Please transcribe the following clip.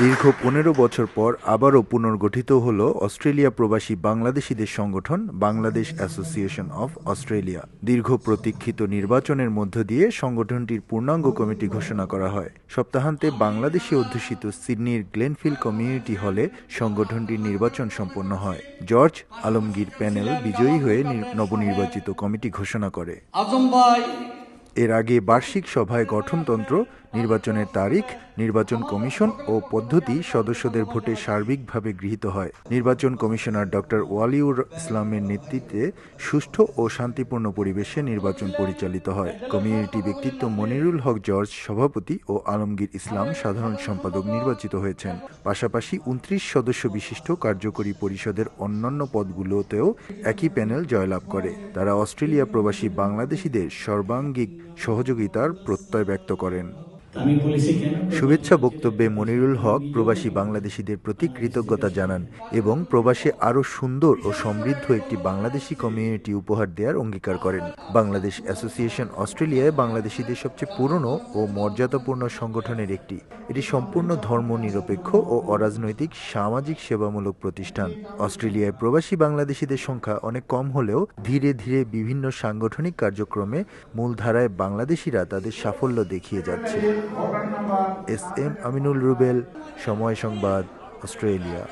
দীর্ঘ ১৫ বছর পর আবারও পুনর্গঠিত হল অস্ট্রেলিয়া প্রবাসী বাংলাদেশিদের সংগঠন বাংলাদেশ অ্যাসোসিয়েশন অফ অস্ট্রেলিয়া। দীর্ঘ প্রতীক্ষিত নির্বাচনের মধ্য দিয়ে সংগঠনটির পূর্ণাঙ্গ কমিটি ঘোষণা করা হয়। সপ্তাহান্তে বাংলাদেশে অধ্যুষিত সিডনির গ্লেনফিল্ড কমিউনিটি হলে সংগঠনটির নির্বাচন সম্পন্ন হয়। জর্জ আলমগীর প্যানেল বিজয়ী হয়ে নবনির্বাচিত কমিটি ঘোষণা করে। এর আগে বার্ষিক সভায় গঠনতন্ত্র, নির্বাচনের তারিখ, নির্বাচন কমিশন ও পদ্ধতি সদস্যদের ভোটে সার্বিকভাবে গৃহীত হয়। নির্বাচন কমিশনার ডক্টর ওয়ালিউর ইসলামের নেতৃত্বে সুষ্ঠু ও শান্তিপূর্ণ পরিবেশে নির্বাচন পরিচালিত হয়। কমিউনিটি ব্যক্তিত্ব মনিরুল হক জর্জ সভাপতি ও আলমগীর ইসলাম সাধারণ সম্পাদক নির্বাচিত হয়েছেন। পাশাপাশি ২৯ সদস্য বিশিষ্ট কার্যকরী পরিষদের অন্যান্য পদগুলোতেও একই প্যানেল জয়লাভ করে। তারা অস্ট্রেলিয়া প্রবাসী বাংলাদেশিদের সর্বাঙ্গীন সহযোগিতার প্রত্যয় ব্যক্ত করেন। শুভেচ্ছা বক্তব্যে মনিরুল হক প্রবাসী বাংলাদেশিদের প্রতি কৃতজ্ঞতা জানান এবং প্রবাসে আরও সুন্দর ও সমৃদ্ধ একটি বাংলাদেশি কমিউনিটি উপহার দেওয়ার অঙ্গীকার করেন। বাংলাদেশ অ্যাসোসিয়েশন অস্ট্রেলিয়ায় বাংলাদেশিদের সবচেয়ে পুরনো ও মর্যাদাপূর্ণ সংগঠনের একটি। এটি সম্পূর্ণ ধর্মনিরপেক্ষ ও অরাজনৈতিক সামাজিক সেবামূলক প্রতিষ্ঠান। অস্ট্রেলিয়ায় প্রবাসী বাংলাদেশিদের সংখ্যা অনেক কম হলেও ধীরে ধীরে বিভিন্ন সাংগঠনিক কার্যক্রমে মূলধারায় বাংলাদেশিরা তাদের সাফল্য দেখিয়ে যাচ্ছে। এস এম আমিনুল রুবেল, সময় সংবাদ, অস্ট্রেলিয়া।